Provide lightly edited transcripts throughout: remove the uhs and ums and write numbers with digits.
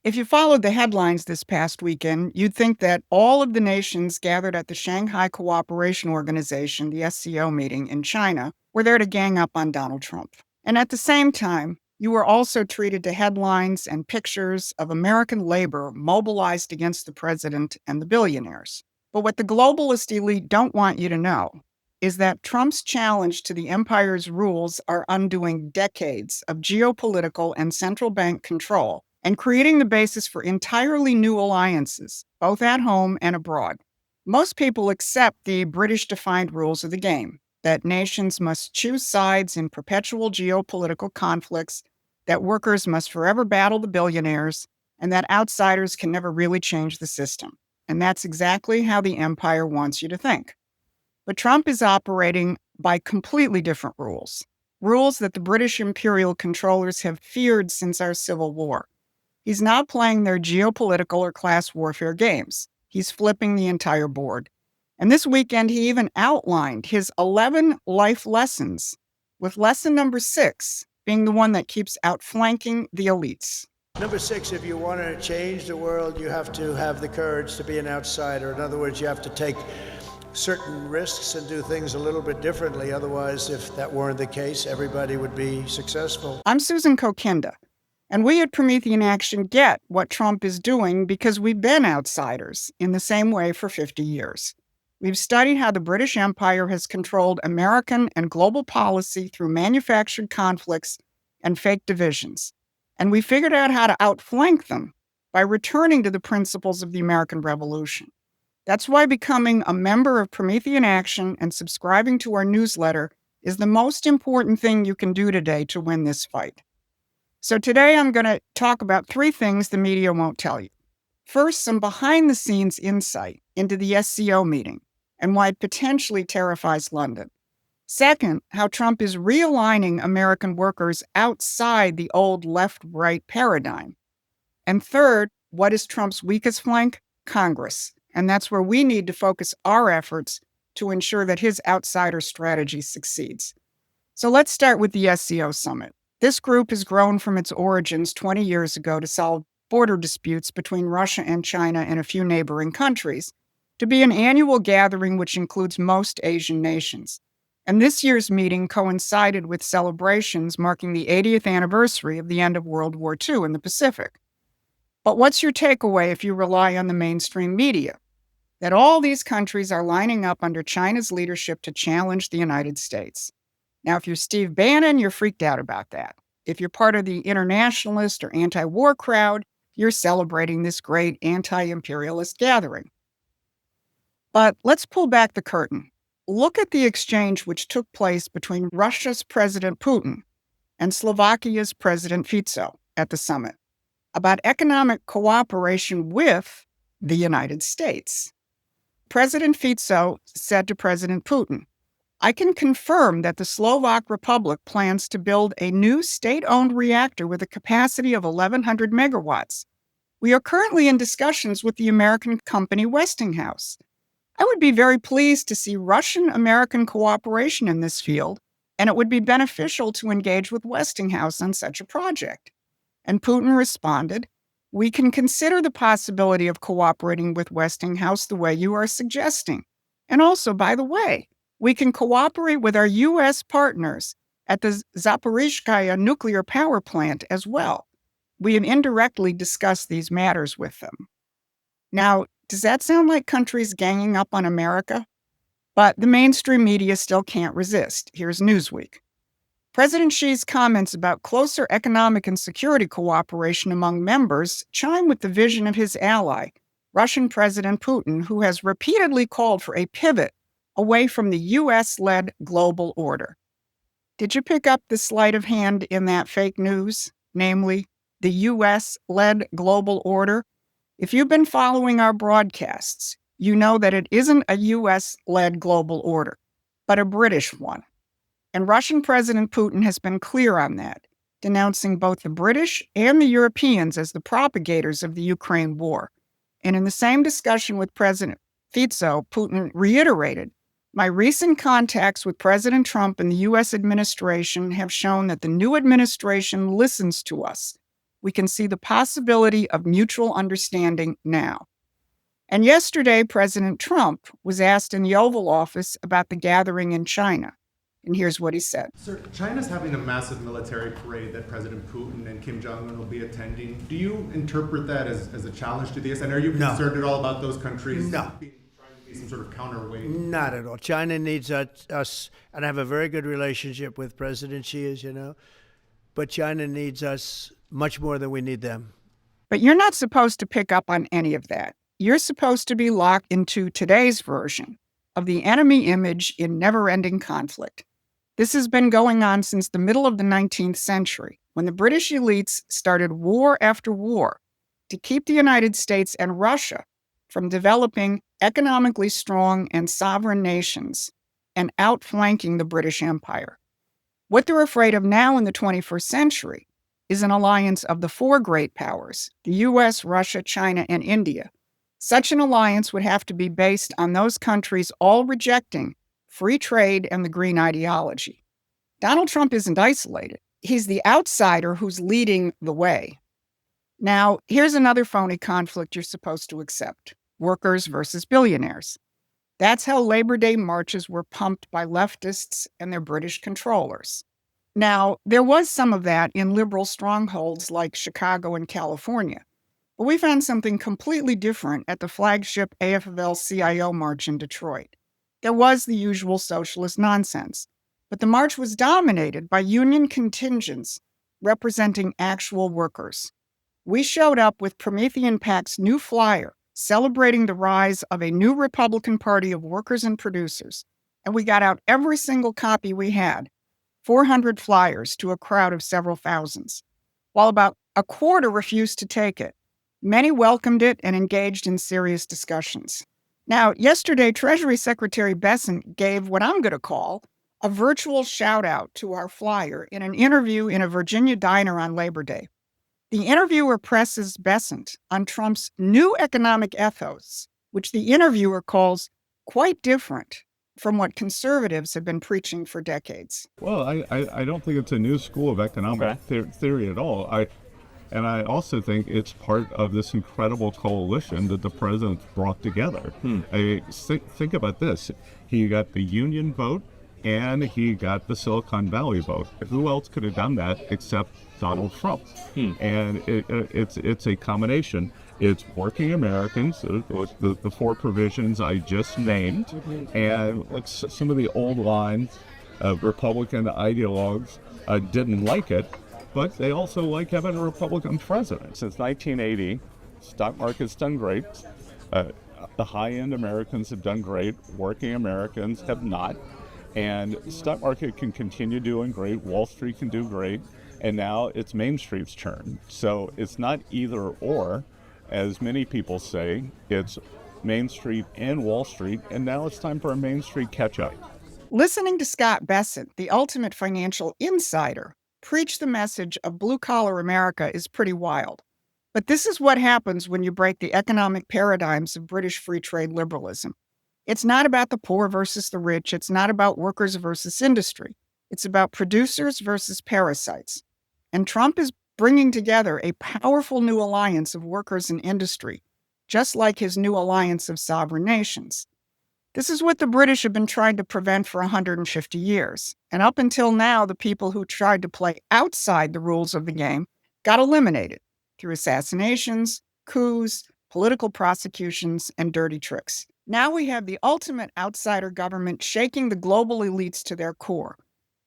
If you followed the headlines this past weekend, you'd think that all of the nations gathered at the Shanghai Cooperation Organization, the SCO meeting in China, were there to gang up on Donald Trump. And at the same time, you were also treated to headlines and pictures of American labor mobilized against the president and the billionaires. But what the globalist elite don't want you to know is that Trump's challenge to the empire's rules are undoing decades of geopolitical and central bank control and creating the basis for entirely new alliances, both at home and abroad. Most people accept the British-defined rules of the game, that nations must choose sides in perpetual geopolitical conflicts, that workers must forever battle the billionaires, and that outsiders can never really change the system. And that's exactly how the empire wants you to think. But Trump is operating by completely different rules, rules that the British imperial controllers have feared since our Civil War. He's not playing their geopolitical or class warfare games. He's flipping the entire board. And this weekend, he even outlined his 11 life lessons, with lesson number 6 being the one that keeps outflanking the elites. Number 6, if you want to change the world, you have to have the courage to be an outsider. In other words, you have to take certain risks and do things a little bit differently. Otherwise, if that weren't the case, everybody would be successful. I'm Susan Kokinda. And we at Promethean Action get what Trump is doing because we've been outsiders in the same way for 50 years. We've studied how the British Empire has controlled American and global policy through manufactured conflicts and fake divisions. And we figured out how to outflank them by returning to the principles of the American Revolution. That's why becoming a member of Promethean Action and subscribing to our newsletter is the most important thing you can do today to win this fight. So today I'm going to talk about 3 things the media won't tell you. First, some behind-the-scenes insight into the SCO meeting and why it potentially terrifies London. Second, how Trump is realigning American workers outside the old left-right paradigm. And third, what is Trump's weakest flank? Congress. And that's where we need to focus our efforts to ensure that his outsider strategy succeeds. So let's start with the SCO summit. This group has grown from its origins 20 years ago to solve border disputes between Russia and China and a few neighboring countries, to be an annual gathering which includes most Asian nations. And this year's meeting coincided with celebrations marking the 80th anniversary of the end of World War II in the Pacific. But what's your takeaway if you rely on the mainstream media? That all these countries are lining up under China's leadership to challenge the United States. Now, if you're Steve Bannon, you're freaked out about that. If you're part of the internationalist or anti-war crowd, you're celebrating this great anti-imperialist gathering. But let's pull back the curtain. Look at the exchange which took place between Russia's President Putin and Slovakia's President Fico at the summit about economic cooperation with the United States. President Fico said to President Putin, "I can confirm that the Slovak Republic plans to build a new state-owned reactor with a capacity of 1,100 megawatts. We are currently in discussions with the American company Westinghouse. I would be very pleased to see Russian-American cooperation in this field, and it would be beneficial to engage with Westinghouse on such a project." And Putin responded, "We can consider the possibility of cooperating with Westinghouse the way you are suggesting. And also, by the way, we can cooperate with our U.S. partners at the Zaporizhzhia nuclear power plant as well. We have indirectly discussed these matters with them." Now, does that sound like countries ganging up on America? But the mainstream media still can't resist. Here's Newsweek. President Xi's comments about closer economic and security cooperation among members chime with the vision of his ally, Russian President Putin, who has repeatedly called for a pivot away from the U.S.-led global order. Did you pick up the sleight of hand in that fake news, namely the U.S.-led global order? If you've been following our broadcasts, you know that it isn't a U.S.-led global order, but a British one. And Russian President Putin has been clear on that, denouncing both the British and the Europeans as the propagators of the Ukraine war. And in the same discussion with President Fico, Putin reiterated, "My recent contacts with President Trump and the U.S. administration have shown that the new administration listens to us We can see the possibility of mutual understanding now. And yesterday, President Trump was asked in the Oval Office about the gathering in China. And here's what he said. Sir, China's having a massive military parade that President Putin and Kim Jong-un will be attending. Do you interpret that as a challenge to the US? And are you concerned at all about those countries trying to be some sort of counterweight? Not at all. China needs us, and I have a very good relationship with President Xi, as you know, but China needs us much more than we need them. But you're not supposed to pick up on any of that. You're supposed to be locked into today's version of the enemy image in never-ending conflict. This has been going on since the middle of the 19th century, when the British elites started war after war to keep the United States and Russia from developing economically strong and sovereign nations and outflanking the British Empire. What they're afraid of now in the 21st century is an alliance of the four great powers, the US, Russia, China, and India. Such an alliance would have to be based on those countries all rejecting free trade and the green ideology. Donald Trump isn't isolated. He's the outsider who's leading the way. Now, here's another phony conflict you're supposed to accept: workers versus billionaires. That's how Labor Day marches were pumped by leftists and their British controllers. Now, there was some of that in liberal strongholds like Chicago and California, but we found something completely different at the flagship AFL-CIO march in Detroit. There was the usual socialist nonsense, but the march was dominated by union contingents representing actual workers. We showed up with Promethean PAC's new flyer celebrating the rise of a new Republican Party of workers and producers, and we got out every single copy we had, 400 flyers to a crowd of several thousands. While about a quarter refused to take it, many welcomed it and engaged in serious discussions. Now, yesterday, Treasury Secretary Bessent gave what I'm going to call a virtual shout-out to our flyer in an interview in a Virginia diner on Labor Day. The interviewer presses Bessent on Trump's new economic ethos, which the interviewer calls quite different from what conservatives have been preaching for decades. Well, I don't think it's a new school of economic theory at all. And I also think it's part of this incredible coalition that the president brought together. Think about this. He got the union vote and he got the Silicon Valley vote. Who else could have done that except Donald Trump? And it's a combination. It's working Americans, the four provisions I just named, and some of the old lines of Republican ideologues didn't like it, but they also like having a Republican president. Since 1980, stock market's done great. The high-end Americans have done great. Working Americans have not. And stock market can continue doing great. Wall Street can do great. And now it's Main Street's turn. So it's not either or, as many people say. It's Main Street and Wall Street. And now it's time for a Main Street catch-up. Listening to Scott Bessent, the ultimate financial insider, preach the message of blue-collar America is pretty wild. But this is what happens when you break the economic paradigms of British free trade liberalism. It's not about the poor versus the rich. It's not about workers versus industry. It's about producers versus parasites. And Trump is bringing together a powerful new alliance of workers and industry, just like his new alliance of sovereign nations. This is what the British have been trying to prevent for 150 years. And up until now, the people who tried to play outside the rules of the game got eliminated through assassinations, coups, political prosecutions, and dirty tricks. Now we have the ultimate outsider government shaking the global elites to their core.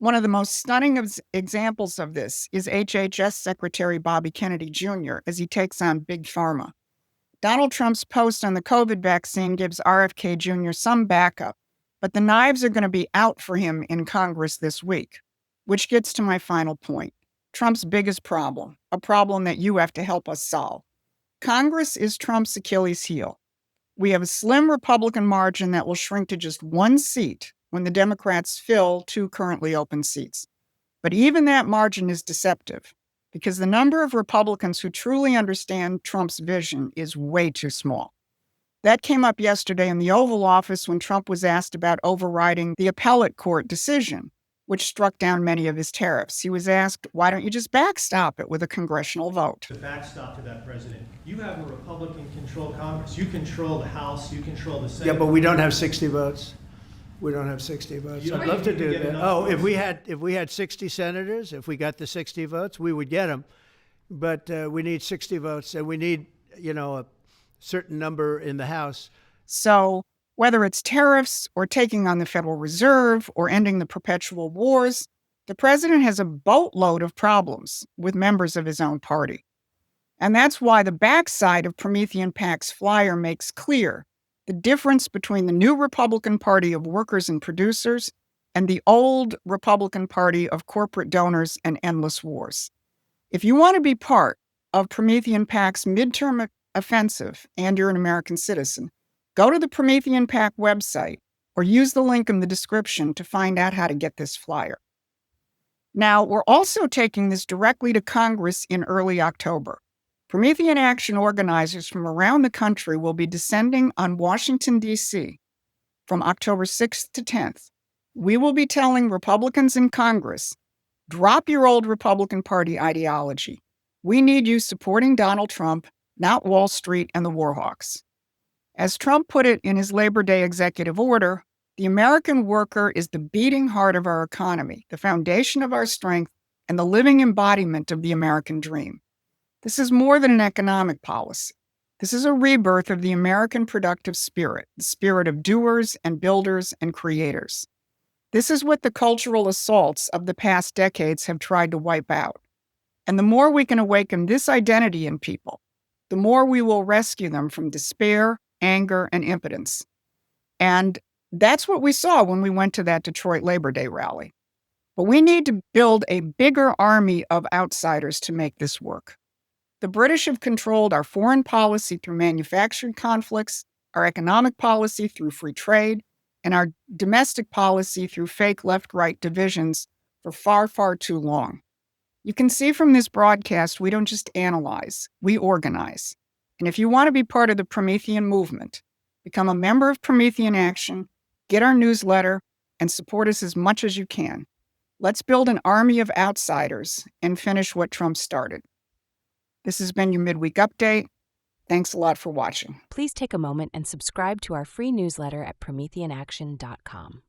One of the most stunning examples of this is HHS Secretary Bobby Kennedy Jr. as he takes on Big Pharma. Donald Trump's post on the COVID vaccine gives RFK Jr. some backup, but the knives are going to be out for him in Congress this week, which gets to my final point. Trump's biggest problem, a problem that you have to help us solve. Congress is Trump's Achilles heel. We have a slim Republican margin that will shrink to just one seat when the Democrats fill two currently open seats. But even that margin is deceptive because the number of Republicans who truly understand Trump's vision is way too small. That came up yesterday in the Oval Office when Trump was asked about overriding the appellate court decision which struck down many of his tariffs. He was asked, why don't you just backstop it with a congressional vote? The backstop to that, President. You have a Republican-controlled Congress. You control the House. You control the Senate. Yeah, but we don't have 60 votes. We don't have 60 votes. I'd love to do that. Oh, if we had 60 senators, if we got the 60 votes, we would get them. But we need 60 votes, and we need, a certain number in the House. So whether it's tariffs or taking on the Federal Reserve or ending the perpetual wars, the president has a boatload of problems with members of his own party. And that's why the backside of Promethean PAC's flyer makes clear the difference between the new Republican Party of workers and producers and the old Republican Party of corporate donors and endless wars. If you want to be part of Promethean PAC's midterm offensive and you're an American citizen, go to the Promethean PAC website or use the link in the description to find out how to get this flyer. Now, we're also taking this directly to Congress in early October. Promethean Action organizers from around the country will be descending on Washington, D.C. from October 6th to 10th. We will be telling Republicans in Congress, drop your old Republican Party ideology. We need you supporting Donald Trump, not Wall Street and the warhawks. As Trump put it in his Labor Day executive order, the American worker is the beating heart of our economy, the foundation of our strength, and the living embodiment of the American dream. This is more than an economic policy. This is a rebirth of the American productive spirit, the spirit of doers and builders and creators. This is what the cultural assaults of the past decades have tried to wipe out. And the more we can awaken this identity in people, the more we will rescue them from despair, anger, and impotence. And that's what we saw when we went to that Detroit Labor Day rally. But we need to build a bigger army of outsiders to make this work. The British have controlled our foreign policy through manufactured conflicts, our economic policy through free trade, and our domestic policy through fake left-right divisions for far, far too long. You can see from this broadcast, we don't just analyze, we organize. And if you want to be part of the Promethean movement, become a member of Promethean Action, get our newsletter, and support us as much as you can. Let's build an army of outsiders and finish what Trump started. This has been your Midweek Update. Thanks a lot for watching. Please take a moment and subscribe to our free newsletter at prometheanaction.com.